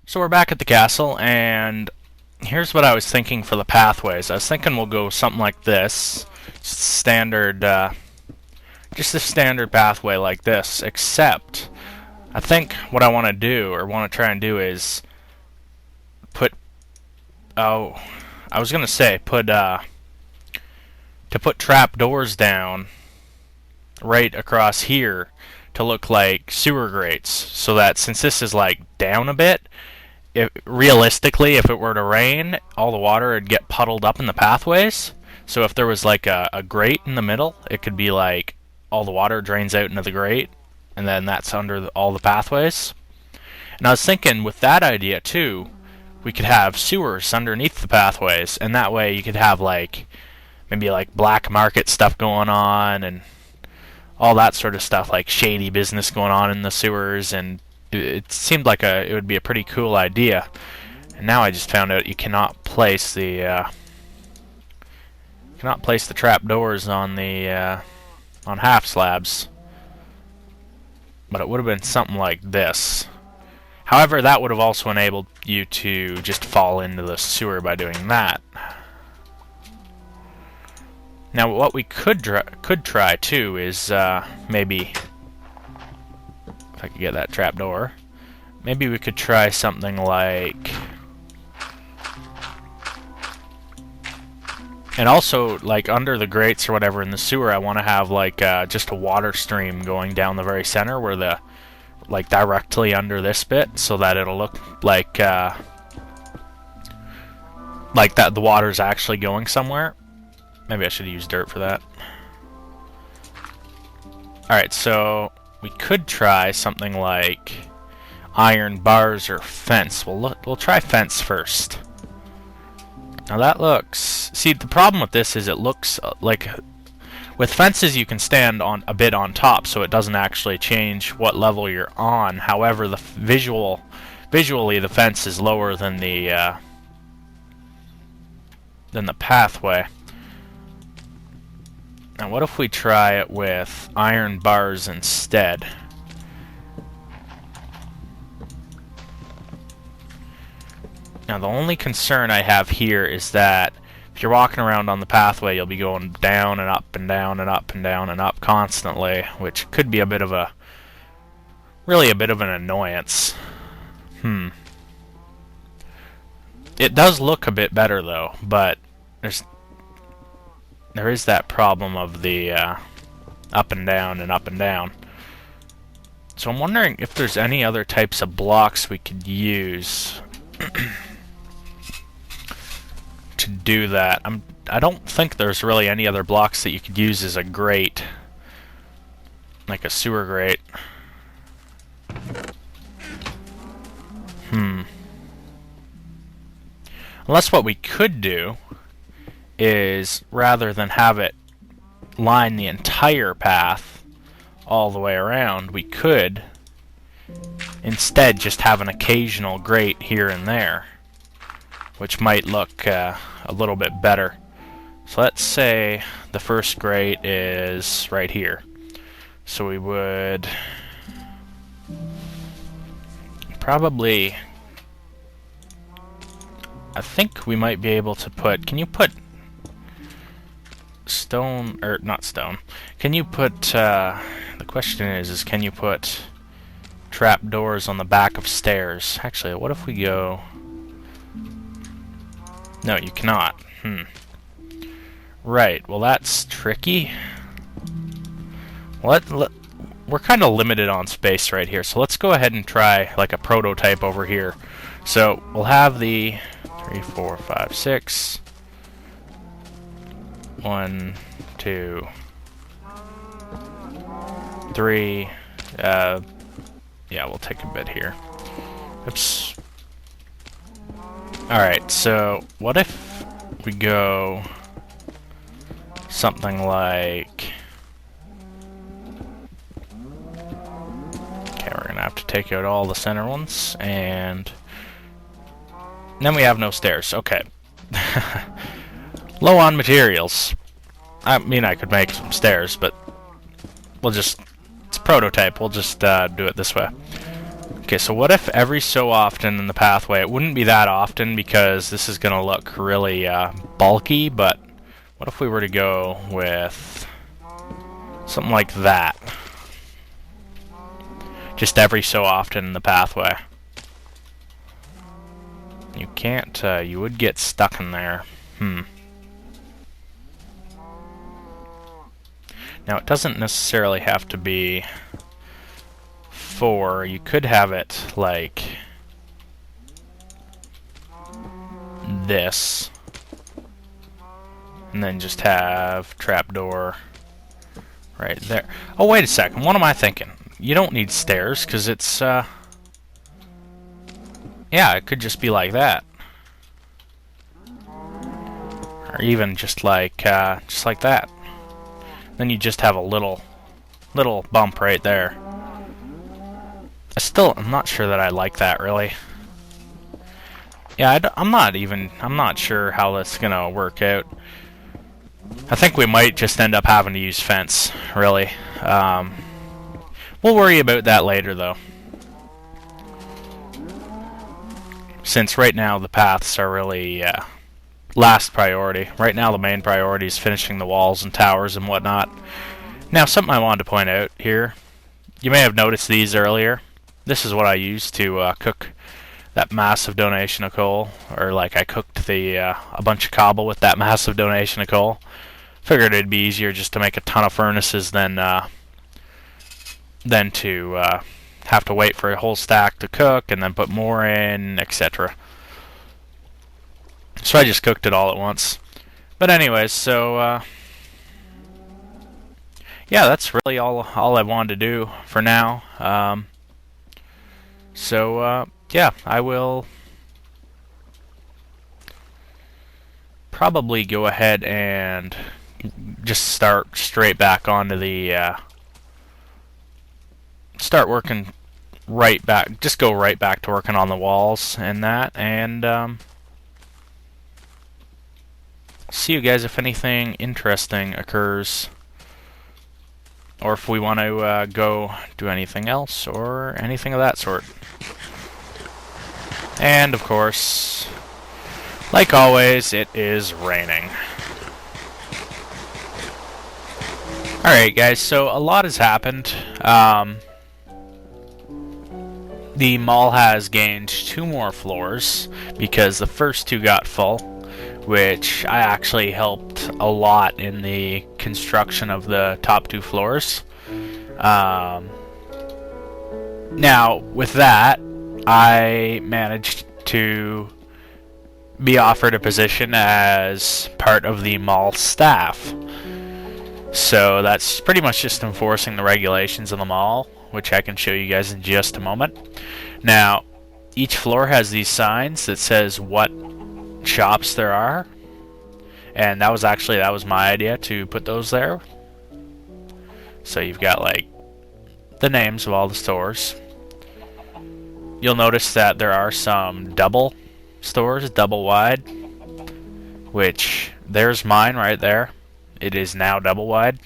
So we're back at the castle, and here's what I was thinking for the pathways. I was thinking we'll go something like this, standard, just a standard pathway like this. Except, I think what I want to do, or want to try and do, is put. Oh, I was gonna say to put trap doors down right across here to look like sewer grates, so that since this is like down a bit. Realistically, if it were to rain, all the water would get puddled up in the pathways. So if there was like a grate in the middle, it could be like all the water drains out into the grate, and then that's under all the pathways. And I was thinking with that idea too, we could have sewers underneath the pathways, and that way you could have like maybe like black market stuff going on and all that sort of stuff, like shady business going on in the sewers, and it seemed like it would be a pretty cool idea. And now I just found out you cannot place the trap doors on the on half slabs. But it would have been something like this. However, that would have also enabled you to just fall into the sewer by doing that. Now, what we could try too is maybe. If I could get that trapdoor. Maybe we could try something like... And also, like, under the grates or whatever in the sewer, I want to have, like, just a water stream going down the very center where the... Like, directly under this bit, so that it'll look like that the water's actually going somewhere. Maybe I should use dirt for that. Alright, so... We could try something like iron bars or fence. We'll try fence first. Now that looks... See, the problem with this is it looks like... With fences you can stand on a bit on top, so it doesn't actually change what level you're on. However, the visually the fence is lower than the pathway. Now what if we try it with iron bars instead? Now the only concern I have here is that if you're walking around on the pathway, you'll be going down and up and down and up and down and up constantly, which could be a bit of a... really a bit of an annoyance. It does look a bit better though, but there is that problem of the up and down and up and down. So I'm wondering if there's any other types of blocks we could use to do that. I don't think there's really any other blocks that you could use as a grate, like a sewer grate. Unless what we could do is, rather than have it line the entire path all the way around, we could instead just have an occasional grate here and there, which might look a little bit better. So let's say the first grate is right here. So we would probably... I think we might be able to put... Can you put stone, or not stone, can you put, the question is can you put trap doors on the back of stairs? Actually, what if we go... No, you cannot. Right, well that's tricky. We're kind of limited on space right here, so let's go ahead and try like a prototype over here. So, we'll have the 3, 4, 5, 6... 1, 2, 3. Yeah, we'll take a bit here. Oops. Alright, so what if we go something like... Okay, we're gonna have to take out all the center ones, and then we have no stairs. Okay. Low on materials. I mean, I could make some stairs, but we'll just... It's a prototype. We'll just do it this way. Okay, so what if every so often in the pathway, it wouldn't be that often because this is going to look really bulky, but what if we were to go with something like that? Just every so often in the pathway. You can't, you would get stuck in there. Now, it doesn't necessarily have to be 4. You could have it like this, and then just have trapdoor right there. Oh, wait a second. What am I thinking? You don't need stairs because it's yeah, it could just be like that, or even just like that. Then you just have a little bump right there. I'm not sure that I like that really. Yeah, I'm not sure how that's gonna work out. I think we might just end up having to use fence, really. We'll worry about that later, though. Since right now the paths are really last priority. Right now the main priority is finishing the walls and towers and whatnot. Now, something I wanted to point out here. You may have noticed these earlier. This is what I used to cook that massive donation of coal, or like I cooked a bunch of cobble with that massive donation of coal. Figured it'd be easier just to make a ton of furnaces than to have to wait for a whole stack to cook and then put more in, etc. So I just cooked it all at once. But anyways, so yeah, that's really all I wanted to do for now. Yeah, I will probably go ahead and just start straight back onto the start working right back, just go right back to working on the walls and that, and see you guys if anything interesting occurs, or if we want to go do anything else or anything of that sort. And of course, like always, it is raining. Alright guys, so a lot has happened. The mall has gained 2 more floors because the first 2 got full, which I actually helped a lot in the construction of the top 2 floors. Now, with that, I managed to be offered a position as part of the mall staff. So that's pretty much just enforcing the regulations of the mall, which I can show you guys in just a moment. Now, each floor has these signs that says what shops there are, and that was my idea to put those there. So you've got like the names of all the stores. You'll notice that there are some double stores, double wide, which there's mine right there. It is now double wide.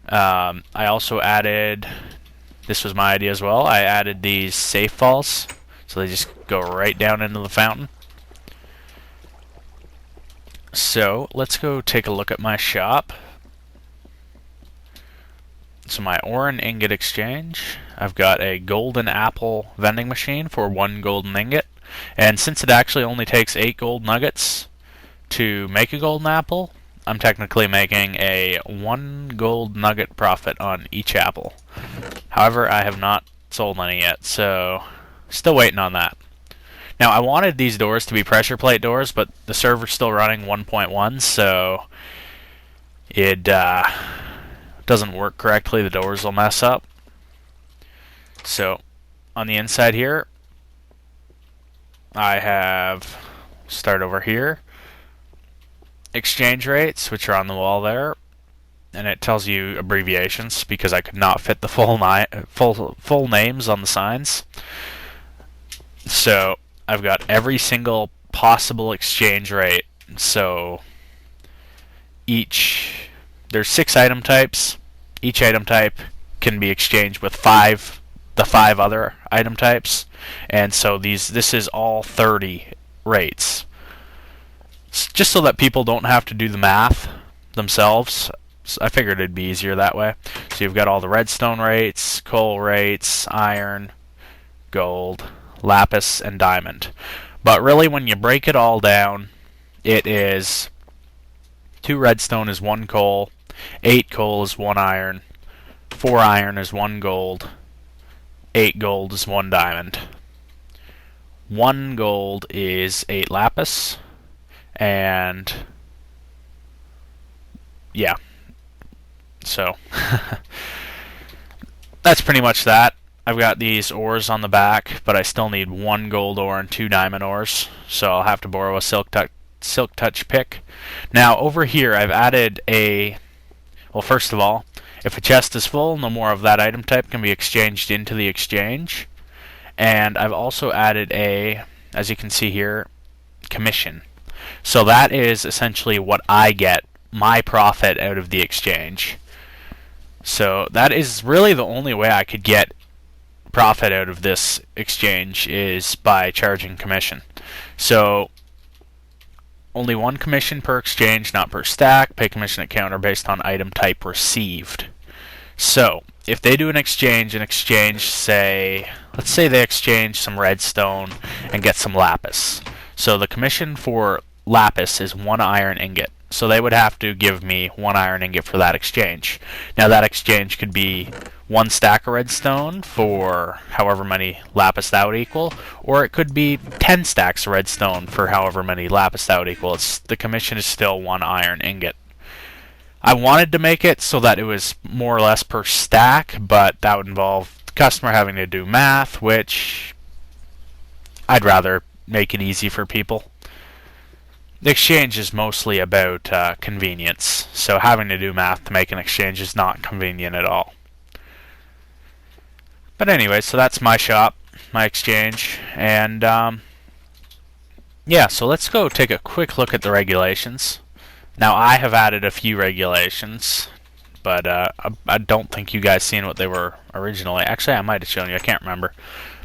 I also added, this was my idea as well, I added these safe falls, so they just go right down into the fountain. So let's go take a look at my shop. So my Oran ingot exchange, I've got a golden apple vending machine for 1 golden ingot, and since it actually only takes 8 gold nuggets to make a golden apple, I'm technically making a 1 gold nugget profit on each apple. However, I have not sold any yet, so still waiting on that. Now, I wanted these doors to be pressure plate doors, but the server's still running 1.1, so it doesn't work correctly. The doors will mess up. So, on the inside here, I have, start over here, exchange rates, which are on the wall there, and it tells you abbreviations because I could not fit the full names on the signs. So I've got every single possible exchange rate. So there's 6 item types. Each item type can be exchanged with 5 the 5 other item types, and so this is all 30 rates. Just so that people don't have to do the math themselves, I figured it'd be easier that way. So you've got all the redstone rates, coal rates, iron, gold, lapis, and diamond. But really, when you break it all down, it is 2 redstone is 1 coal, 8 coal is 1 iron, 4 iron is 1 gold, 8 gold is 1 diamond. 1 gold is 8 lapis, and yeah, so that's pretty much that. I've got these ores on the back, but I still need 1 gold ore and 2 diamond ores, so I'll have to borrow a silk touch pick. Now over here I've added a, well, first of all, if a chest is full, no more of that item type can be exchanged into the exchange. And I've also added a, as you can see here, commission. So that is essentially what I get, my profit out of the exchange. So that is really the only way I could get profit out of this exchange, is by charging commission. So only 1 commission per exchange, not per stack. Pay commission at counter based on item type received. So if they do an exchange, say, let's say they exchange some redstone and get some lapis. So the commission for lapis is 1 iron ingot. So they would have to give me 1 iron ingot for that exchange. Now that exchange could be 1 stack of redstone for however many lapis that would equal, or it could be 10 stacks of redstone for however many lapis that would equal. The commission is still 1 iron ingot. I wanted to make it so that it was more or less per stack, but that would involve the customer having to do math, which I'd rather make it easy for people. The exchange is mostly about convenience, so having to do math to make an exchange is not convenient at all. But anyway, so that's my shop, my exchange, and yeah, so let's go take a quick look at the regulations. Now, I have added a few regulations, but I don't think you guys seen what they were originally. Actually, I might have shown you, I can't remember.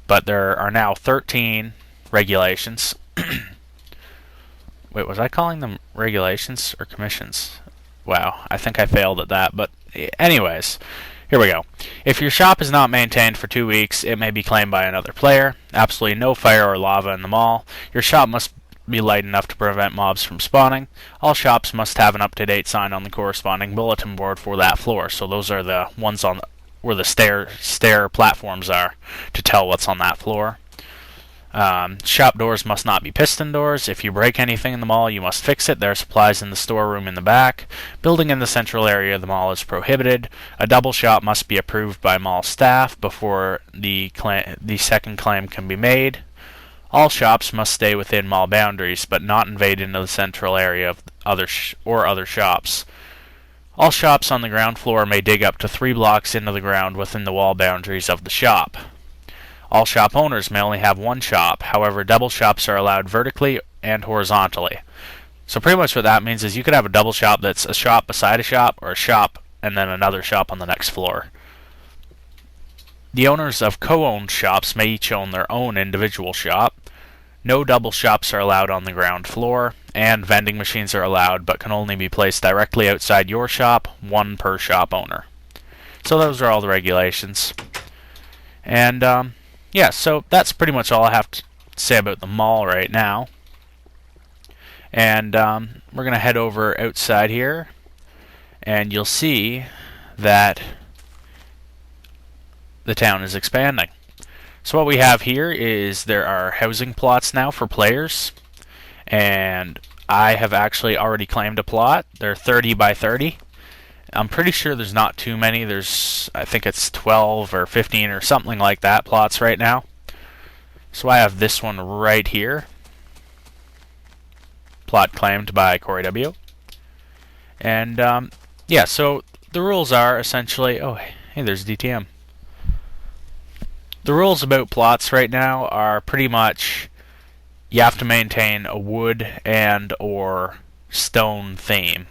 But there are now 13 regulations. Wait, was I calling them regulations or commissions? Wow, I think I failed at that, but anyways, here we go. If your shop is not maintained for 2 weeks, it may be claimed by another player. Absolutely no fire or lava in the mall. Your shop must be light enough to prevent mobs from spawning. All shops must have an up-to-date sign on the corresponding bulletin board for that floor. So those are the ones on where the stair platforms are to tell what's on that floor. Shop doors must not be piston doors. If you break anything in the mall, you must fix it. There are supplies in the storeroom in the back. Building in the central area of the mall is prohibited. A double shop must be approved by mall staff before the second claim can be made. All shops must stay within mall boundaries, but not invade into the central area of other shops. All shops on the ground floor may dig up to 3 blocks into the ground within the wall boundaries of the shop. All shop owners may only have 1 shop. However, double shops are allowed vertically and horizontally. So pretty much what that means is you could have a double shop that's a shop beside a shop, or a shop and then another shop on the next floor. The owners of co-owned shops may each own their own individual shop. No double shops are allowed on the ground floor, and vending machines are allowed but can only be placed directly outside your shop, 1 per shop owner. So those are all the regulations. And yeah, so that's pretty much all I have to say about the mall right now. And we're going to head over outside here, and you'll see that the town is expanding. So what we have here is there are housing plots now for players, and I have actually already claimed a plot. They're 30 by 30. I'm pretty sure there's not too many. I think it's 12 or 15 or something like that plots right now. So I have this one right here. Plot claimed by Corey W. And yeah, so the rules are essentially, oh hey, there's DTM. The rules about plots right now are pretty much you have to maintain a wood and or stone theme.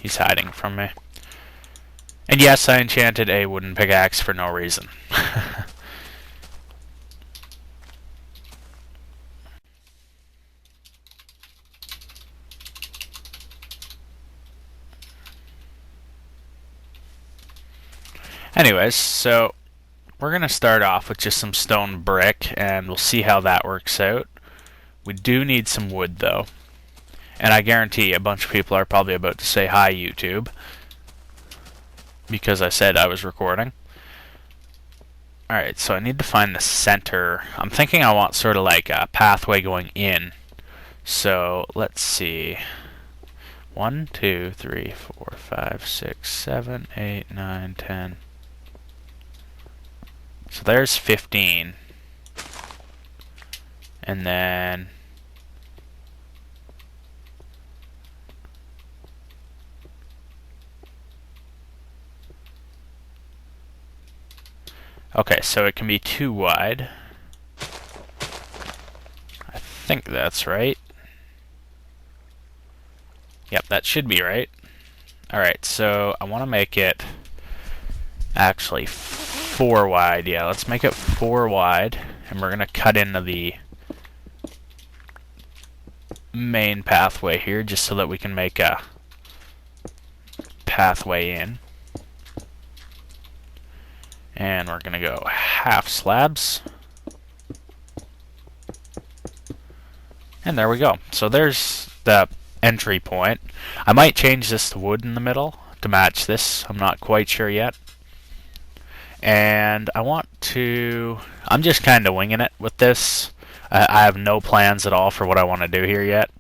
He's hiding from me. And yes, I enchanted a wooden pickaxe for no reason. Anyways, so we're going to start off with just some stone brick, and we'll see how that works out. We do need some wood, though. And I guarantee a bunch of people are probably about to say, "Hi, YouTube," because I said I was recording. Alright, so I need to find the center. I'm thinking I want sort of like a pathway going in. So, let's see. 1, 2, 3, 4, 5, 6, 7, 8, 9, 10. So there's 15. And then... Okay, so it can be 2 wide. I think that's right. Yep, that should be right. Alright, so I want to make it actually 4 wide. Yeah, let's make it 4 wide. And we're going to cut into the main pathway here just so that we can make a pathway in. And we're going to go half slabs. And there we go. So there's the entry point. I might change this to wood in the middle to match this. I'm not quite sure yet. And I want to... I'm just kind of winging it with this. I have no plans at all for what I want to do here yet.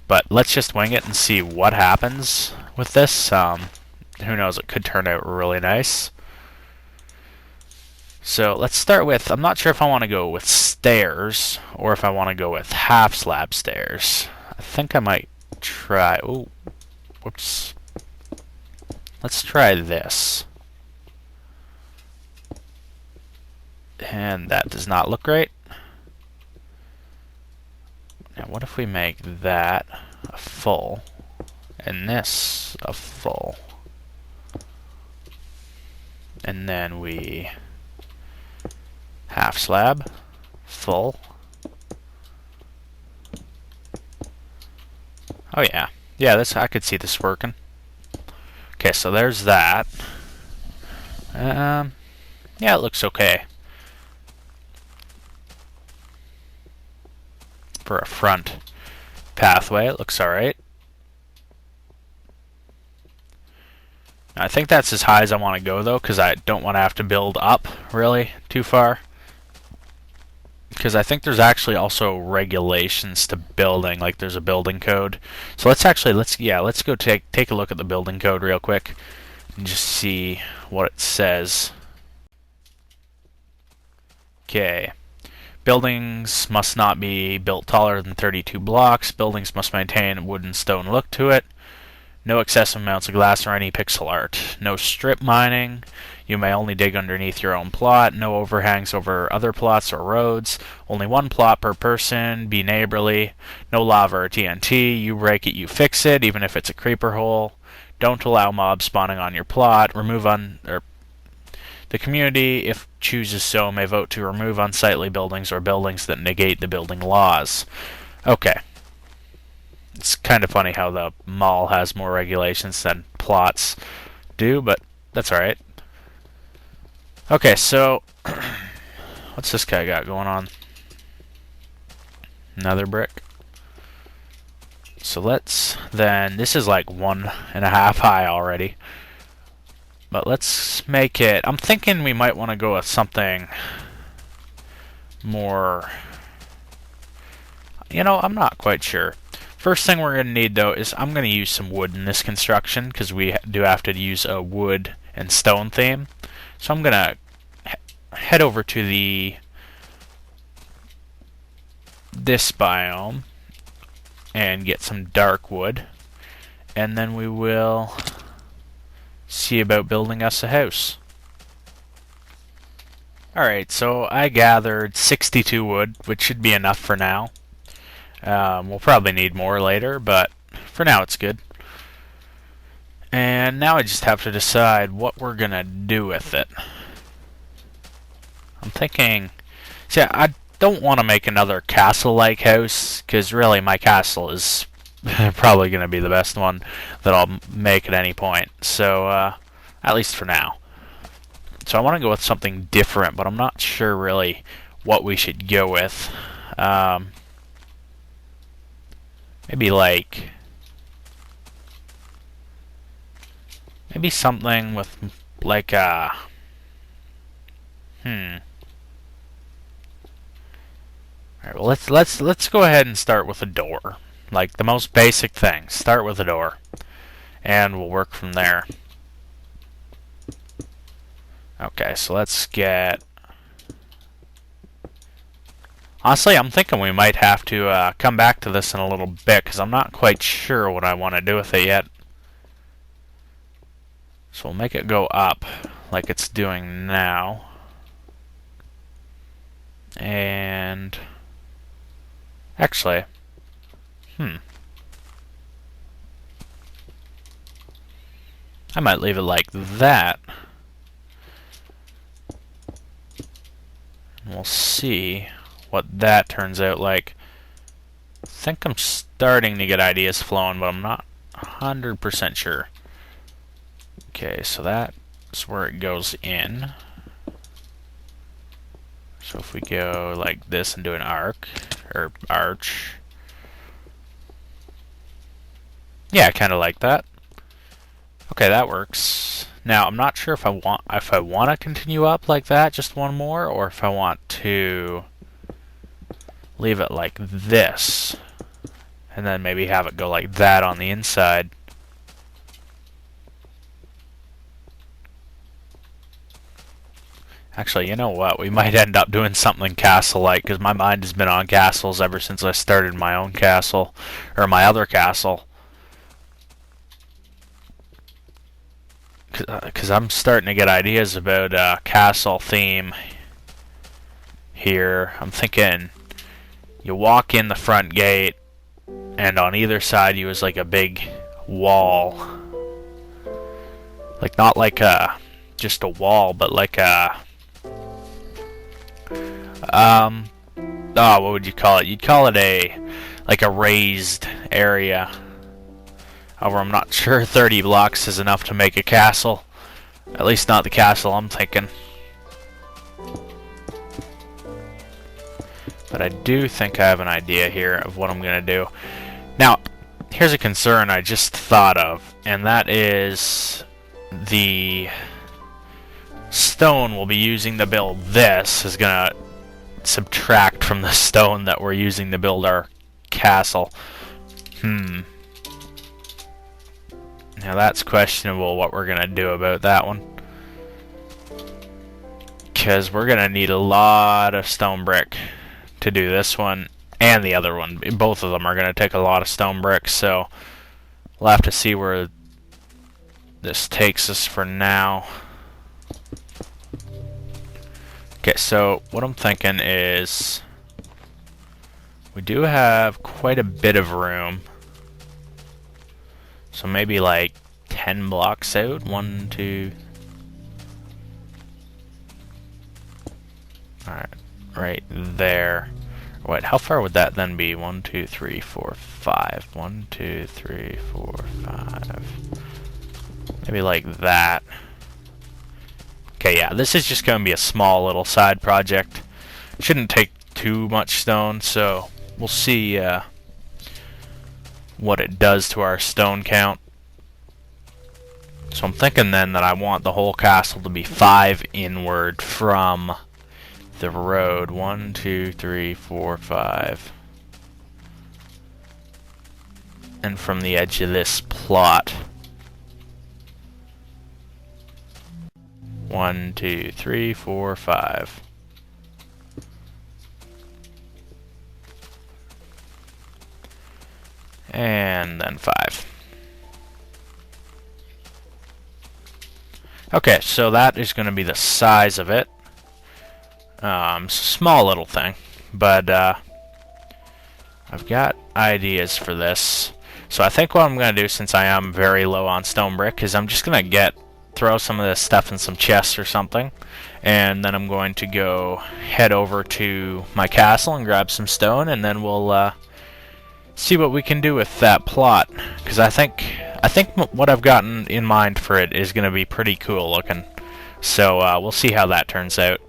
But let's just wing it and see what happens with this. Who knows, it could turn out really nice. So let's start with, I'm not sure if I want to go with stairs or if I want to go with half slab stairs. I think I might try, oh, whoops. Let's try this. And that does not look great. Now what if we make that a full and this a full? And then we half slab, full. Oh yeah. Yeah, this I could see this working. Okay, so there's that. Yeah, it looks okay. For a front pathway, it looks alright. I think that's as high as I want to go though, because I don't want to have to build up really too far. Because I think there's actually also regulations to building, like there's a building code. So let's go take a look at the building code real quick and just see what it says. Okay. Buildings must not be built taller than 32 blocks. Buildings must maintain a wood and stone look to it. No excessive amounts of glass or any pixel art. No strip mining. You may only dig underneath your own plot. No overhangs over other plots or roads. Only 1 plot per person. Be neighborly. No lava or TNT. You break it, you fix it, even if it's a creeper hole. Don't allow mobs spawning on your plot. The community, if chooses so, may vote to remove unsightly buildings or buildings that negate the building laws. Okay. It's kind of funny how the mall has more regulations than plots do, but that's alright. Okay, so what's this guy got going on? Another brick. So let's then, this is like 1.5 high already. But let's make it, I'm thinking we might want to go with something more, you know, I'm not quite sure. First thing we're going to need though is I'm going to use some wood in this construction because we do have to use a wood and stone theme. So I'm going to head over to this biome and get some dark wood, and then we will see about building us a house. Alright, so I gathered 62 wood, which should be enough for now. We'll probably need more later, but for now it's good. And now I just have to decide what we're gonna do with it. I'm thinking... See, I don't want to make another castle-like house, because really my castle is probably going to be the best one that I'll make at any point. So, at least for now. So I want to go with something different, but I'm not sure really what we should go with. Maybe like... Maybe something with like a... Alright, well, let's go ahead and start with a door. Like the most basic thing. Start with a door. And we'll work from there. Okay, so let's get... Honestly, I'm thinking we might have to come back to this in a little bit, because I'm not quite sure what I want to do with it yet. So we'll make it go up, like it's doing now. And... Actually... I might leave it like that. And we'll see what that turns out like. I think I'm starting to get ideas flowing, but I'm not 100% sure. Okay, so that's where it goes in. So if we go like this and do an arc, or arch. Yeah, kind of like that. Okay, that works. Now, I'm not sure if I want to continue up like that, just one more, or if I want to leave it like this, and then maybe have it go like that on the inside. Actually, you know what? We might end up doing something castle-like, because my mind has been on castles ever since I started my own castle, or my other castle. Because I'm starting to get ideas about a castle theme here. I'm thinking you walk in the front gate, and on either side you is like a big wall. Like, not like just a wall, but like a... what would you call it? You'd call it like a raised area. However, I'm not sure 30 blocks is enough to make a castle. At least not the castle I'm thinking. But I do think I have an idea here of what I'm going to do. Now, here's a concern I just thought of, and that is the stone we'll be using to build this is going to subtract from the stone that we're using to build our castle. Now that's questionable what we're going to do about that one. Because we're going to need a lot of stone brick to do this one and the other one. Both of them are going to take a lot of stone bricks, so we'll have to see where this takes us for now. Okay, so what I'm thinking is we do have quite a bit of room. So maybe like 10 blocks out. 1, 2. Alright, right there. Wait, how far would that then be? 1, 2, 3, 4, 5. 1, 2, 3, 4, 5. Maybe like that. Okay, yeah, this is just going to be a small little side project. Shouldn't take too much stone, so we'll see what it does to our stone count. So I'm thinking then that I want the whole castle to be 5 inward from the road. 1, 2, 3, 4, 5. And from the edge of this plot. 1, 2, 3, 4, 5. And then 5. Okay, so that is going to be the size of it. Small little thing, but I've got ideas for this. So I think what I'm going to do, since I am very low on stone brick, is I'm just going to throw some of this stuff in some chests or something, and then I'm going to go head over to my castle and grab some stone, and then we'll see what we can do with that plot, because I think what I've gotten in mind for it is going to be pretty cool looking. So we'll see how that turns out.